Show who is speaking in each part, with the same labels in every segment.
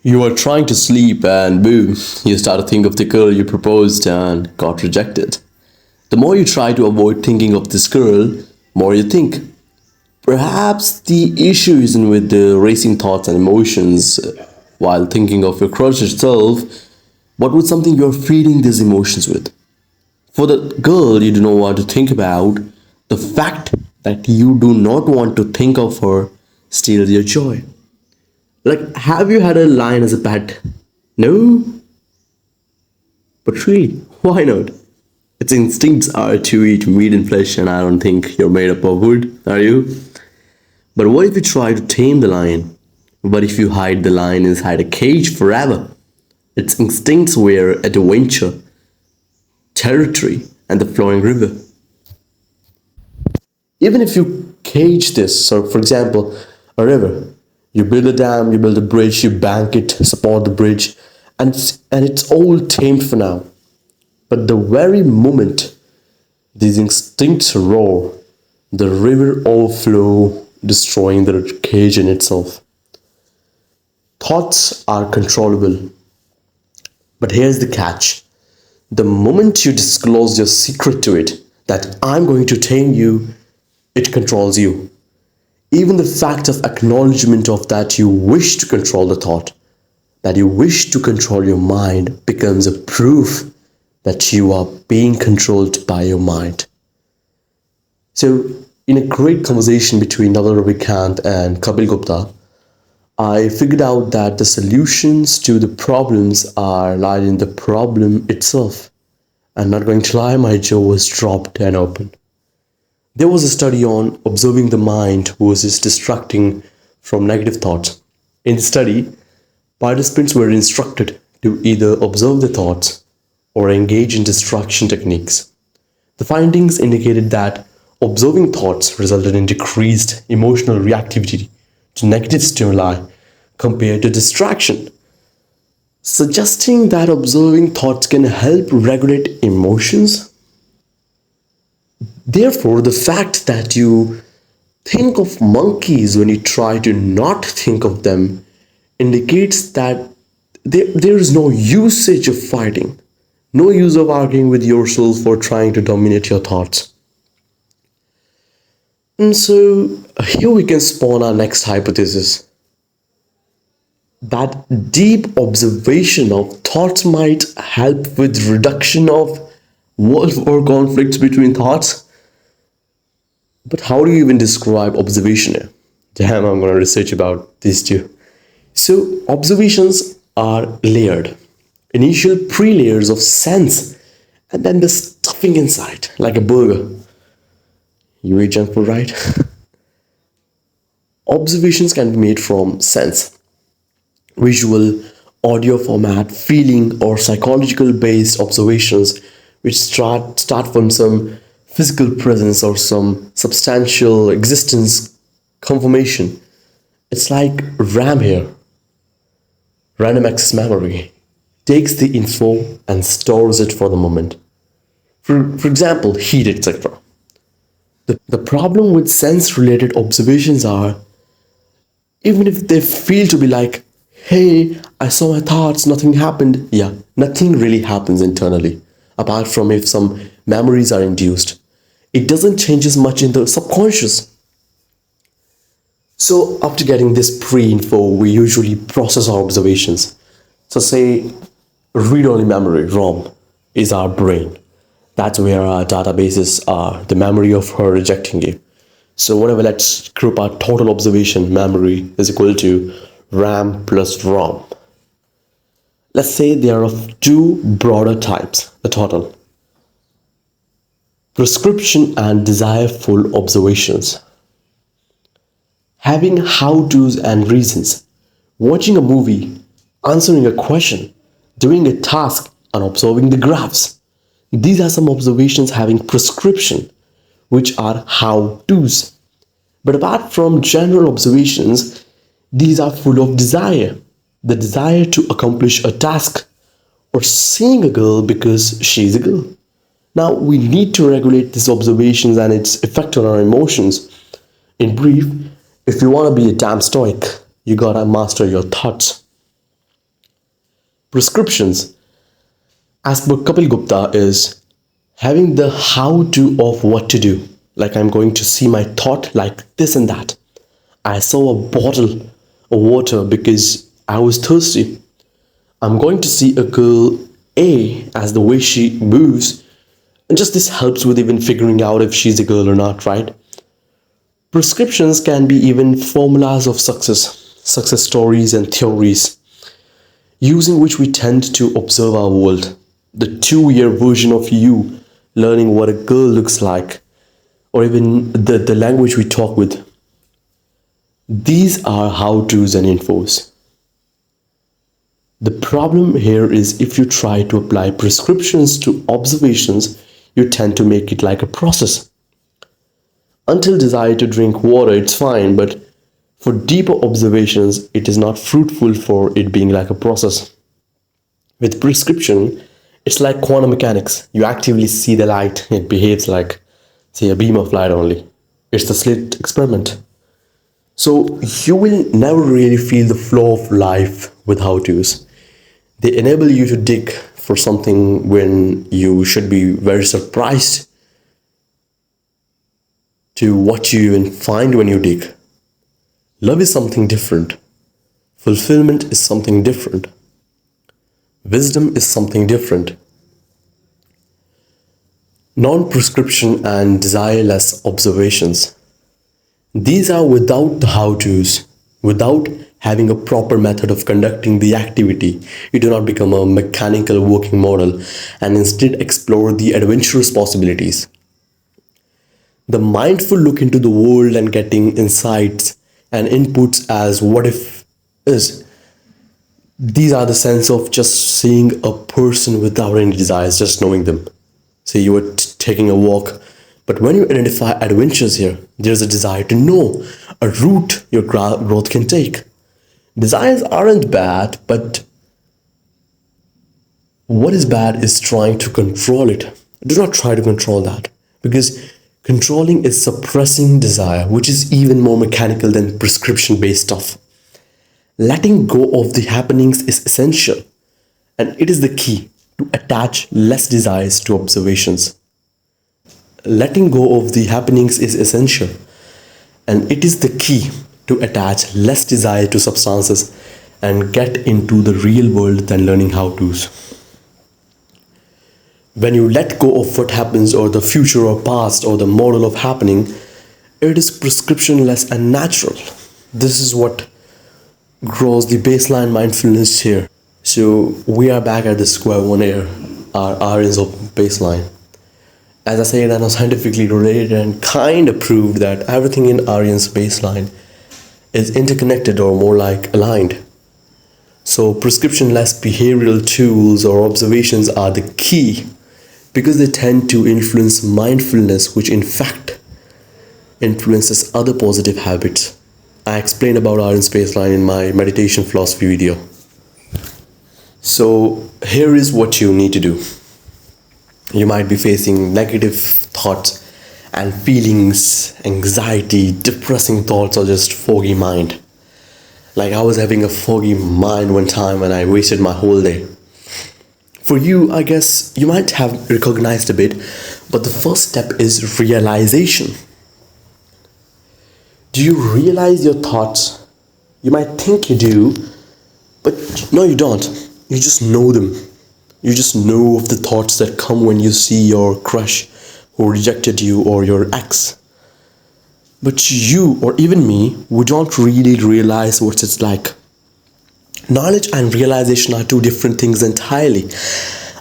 Speaker 1: You are trying to sleep and boom, you start to think of the girl you proposed and got rejected. The more you try to avoid thinking of this girl, more you think. Perhaps the issue isn't with the racing thoughts and emotions while thinking of your crush itself, but with something you're feeding these emotions with. For the girl you do not want to think about, the fact that you do not want to think of her steals your joy. Like, have you had a lion as a pet? No? But really, why not? Its instincts are to eat meat and flesh, and I don't think you're made up of wood, are you? But what if you try to tame the lion? What if you hide the lion inside a cage forever? Its instincts were adventure, territory, and the flowing river. Even if you cage this, so for example, a river, you build a dam, you build a bridge, you bank it, support the bridge, and it's all tamed for now. But the very moment these instincts roar, the river overflow, destroying the cage in itself. Thoughts are controllable, but here's the catch. The moment you disclose your secret to it, that I'm going to tame you, it controls you. Even the fact of acknowledgement of that you wish to control the thought, that you wish to control your mind, becomes a proof that you are being controlled by your mind. So, in a great conversation between Naval Ravikant and Kapil Gupta, I figured out that the solutions to the problems are lied in the problem itself. I'm not going to lie, my jaw was dropped and open. There was a study on observing the mind versus distracting from negative thoughts. In the study, participants were instructed to either observe the thoughts or engage in distraction techniques. The findings indicated that observing thoughts resulted in decreased emotional reactivity to negative stimuli compared to distraction, suggesting that observing thoughts can help regulate emotions. Therefore, the fact that you think of monkeys when you try to not think of them indicates that there is no usage of fighting, no use of arguing with yourself or trying to dominate your thoughts. And so here we can spawn our next hypothesis. That deep observation of thoughts might help with reduction of world war conflicts between thoughts. But how do you even describe observation here? Damn, I'm gonna research about these two. So observations are layered. Initial pre-layers of sense, and then the stuffing inside, like a burger. You eat junk food, right? Observations can be made from sense, visual, audio format, feeling, or psychological based observations which start from some physical presence or some substantial existence confirmation. It's like RAM here, random access memory, takes the info and stores it for the moment. For example, heat, etc. The problem with sense related observations are, even if they feel to be like, hey, I saw my thoughts, nothing happened. Yeah, nothing really happens internally, apart from if some memories are induced. It doesn't change as much in the subconscious. So after getting this pre-info, we usually process our observations. So say read-only memory, ROM, is our brain. That's where our databases are, the memory of her rejecting you. So whatever, let's group our total observation memory is equal to RAM plus ROM. Let's say they are of two broader types, the total. Prescription and desireful observations. Having how-tos and reasons. Watching a movie, answering a question, doing a task, and observing the graphs. These are some observations having prescription, which are how-tos. But apart from general observations, these are full of desire. The desire to accomplish a task or seeing a girl because she's a girl. Now, we need to regulate these observations and its effect on our emotions. In brief, if you want to be a damn stoic, you gotta master your thoughts. Prescriptions, as per Kapil Gupta, is having the how to of what to do. Like, I'm going to see my thought like this and that. I saw a bottle of water because I was thirsty. I'm going to see a girl A as the way she moves, and just this helps with even figuring out if she's a girl or not, right? Prescriptions can be even formulas of success stories and theories, using which we tend to observe our world. The 2 year version of you learning what a girl looks like, or even the language we talk with. These are how to's and infos. The problem here is if you try to apply prescriptions to observations, you tend to make it like a process. Until desire to drink water, it's fine, but for deeper observations, it is not fruitful for it being like a process. With prescription, it's like quantum mechanics. You actively see the light, it behaves like, say, a beam of light only. It's the slit experiment. So you will never really feel the flow of life with how to's. They enable you to dig for something when you should be very surprised to what you even find when you dig. Love is something different. Fulfillment is something different. Wisdom is something different. Non-prescription and desireless observations. These are without the how-tos, without having a proper method of conducting the activity. You do not become a mechanical working model and instead explore the adventurous possibilities. The mindful look into the world and getting insights and inputs as what if is. These are the sense of just seeing a person without any desires, just knowing them. Say you were taking a walk, but when you identify adventures here, there's a desire to know a route your growth can take. Desires aren't bad, but what is bad is trying to control it. Do not try to control that, because controlling is suppressing desire, which is even more mechanical than prescription based stuff. Letting go of the happenings is essential, and it is the key to attach less desires to observations. Letting go of the happenings is essential, and it is the key to attach less desire to substances and get into the real world than learning how to's. When you let go of what happens or the future or past or the model of happening, it is prescriptionless and natural. This is what grows the baseline mindfulness here. So we are back at the square one here, our RNs of baseline. As I said, I know scientifically related and kind of proved that everything in RN's baseline is interconnected or more like aligned. So prescription-less behavioral tools or observations are the key because they tend to influence mindfulness, which in fact influences other positive habits. I explained about RN's baseline in my meditation philosophy video. So here is what you need to do. You might be facing negative thoughts and feelings, anxiety, depressing thoughts, or just foggy mind. Like I was having a foggy mind one time and I wasted my whole day. For you, I guess you might have recognized a bit, but the first step is realization. Do you realize your thoughts? You might think you do, but no, you don't. You just know them. You just know of the thoughts that come when you see your crush who rejected you or your ex. But you, or even me, we don't really realize what it's like. Knowledge and realization are two different things entirely.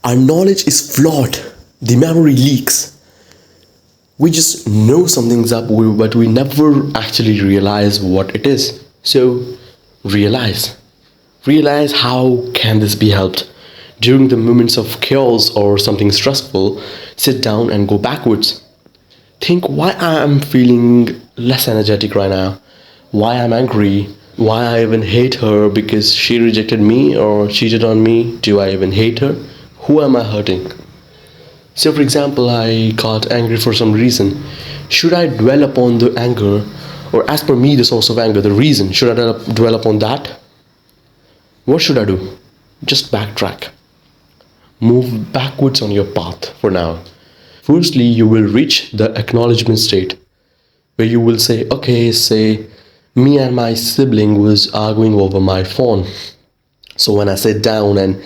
Speaker 1: Our knowledge is flawed. The memory leaks. We just know something's up, but we never actually realize what it is. So, realize. Realize how can this be helped. During the moments of chaos or something stressful, sit down and go backwards. Think why I am feeling less energetic right now. Why I'm angry. Why I even hate her because she rejected me or cheated on me. Do I even hate her? Who am I hurting? So for example, I got angry for some reason. Should I dwell upon the anger, or as per me the source of anger, the reason, should I dwell upon that? What should I do? Just backtrack. Move backwards on your path for now. Firstly, you will reach the acknowledgement state where you will say, okay, say me and my sibling was arguing over my phone. So when I sat down and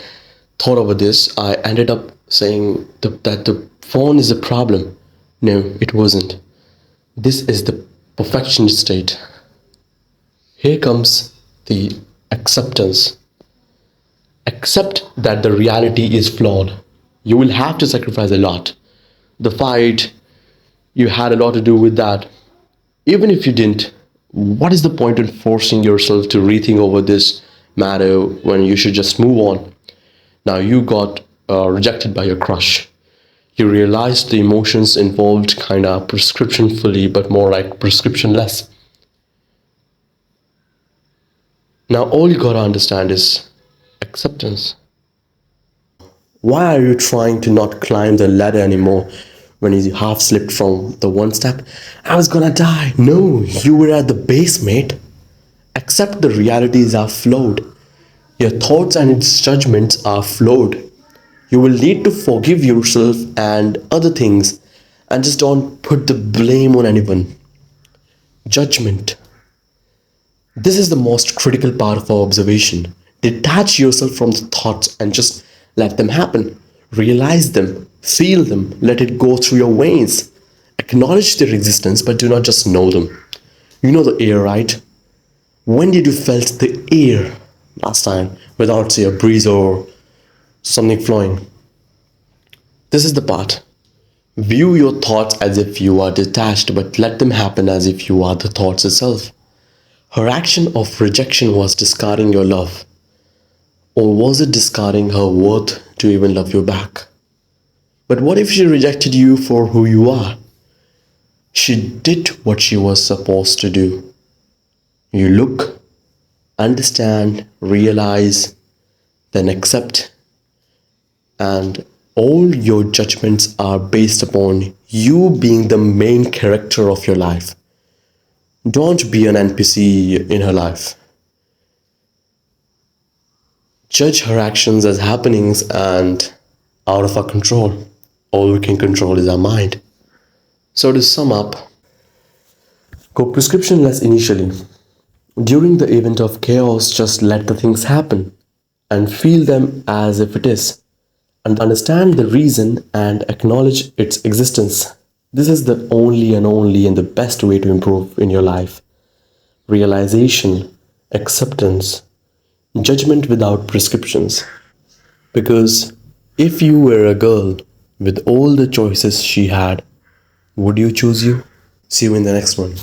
Speaker 1: thought over this, I ended up saying that the phone is a problem. No, it wasn't. This is the perfection state. Here comes the acceptance. Accept that the reality is flawed. You will have to sacrifice a lot. The fight, you had a lot to do with that. Even if you didn't, what is the point in forcing yourself to rethink over this matter when you should just move on? Now you got rejected by your crush. You realized the emotions involved kind of prescription fully, but more like prescription less. Now all you gotta understand is acceptance. Why are you trying to not climb the ladder anymore when you half slipped from the one step? I was gonna die. No, you were at the base, mate. Accept the realities are flawed. Your thoughts and its judgments are flawed. You will need to forgive yourself and other things and just don't put the blame on anyone. Judgment. This is the most critical part of our observation. Detach yourself from the thoughts and just let them happen. Realize them, feel them, let it go through your veins. Acknowledge their existence, but do not just know them. You know the air, right? When did you felt the air last time without, say, a breeze or something flowing? This is the part. View your thoughts as if you are detached, but let them happen as if you are the thoughts itself. Her action of rejection was discarding your love. Or was it discarding her worth to even love you back? But what if she rejected you for who you are? She did what she was supposed to do. You look, understand, realize, then accept. And all your judgments are based upon you being the main character of your life. Don't be an NPC in her life. Judge her actions as happenings and out of our control. All we can control is our mind. So to sum up, go prescriptionless initially. During the event of chaos, just let the things happen and feel them as if it is. And understand the reason and acknowledge its existence. This is the only and the best way to improve in your life. Realization, acceptance, judgment without prescriptions. Because if you were a girl with all the choices she had, would you choose you? See you in the next one.